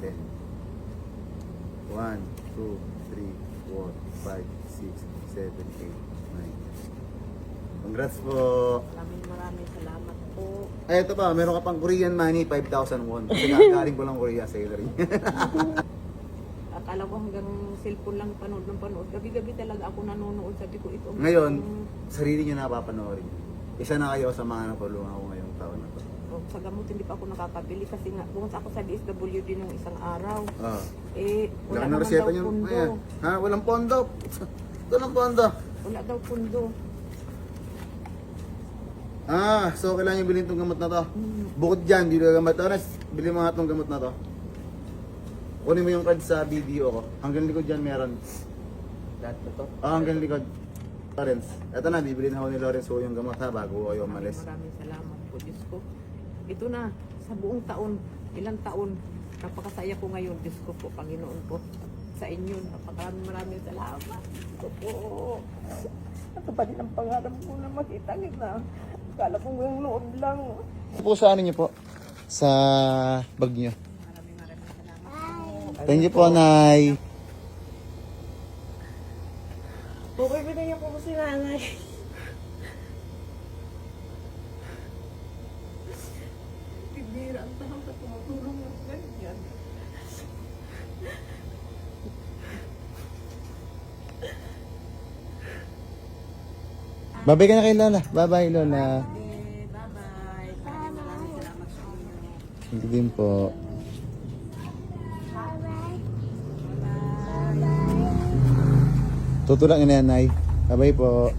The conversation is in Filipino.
10. 1, 2, 3, 4, 5, 6, 7, 8, 9. Congrats po. Maraming salamat po. Ay, ito pa, meron ka pang Korean money, 5,000 won. Kasi galing ko lang Korea, salary. Akala ko hanggang cellphone lang panood ng panood. Gabi-gabi talaga ako nanonood. Sabi ko ito. Ngayon, sarili nyo napapanoorin. Isa na kayo sa mga napulungan ko ngayong taon na to. Sa gamot hindi pa ako nakakabili kasi nga pumunta ako sa DSWD nung isang araw. Ah. Wala Laki ng naman reseta daw nyo. pundo. Ayan. Ha? Walang pondo. Walang pondo. Wala daw pundo. So kailangan nyo bilhin itong gamot na to. Bukod dyan, bili ka gamot. Bili mo nga itong gamot na to. Kunin mo yung card sa video ko. Hanggang likod dyan meron. Lahat na to. Hanggang likod. Lawrence. Ito na, bibili na ako ni Lawrence ko yung gamot ha, bago kayo umalis. Maraming salamat po, Diyos ko. Ito na, sa buong taon, ilang taon, napakasaya ko ngayon, Diyos ko po, Panginoon po. Sa inyo, maraming salamat. Ito po. Ito pa din ang pangarap ko na makita kita. Akala ko yung loob lang. Po sa ano niyo po? Sa bag niyo. Maraming salamat po. Thank you po, Nay. Okay, binigyan po si nanay. Bibira ang tao sa tumutulong ng ganyan. Babay ka na kay Lola. Bye-bye, Lola. Okay, bye-bye. Maraming salamat sa inyo. Thank you din po. Tutulak niya na yan, Nay. Bye-bye po.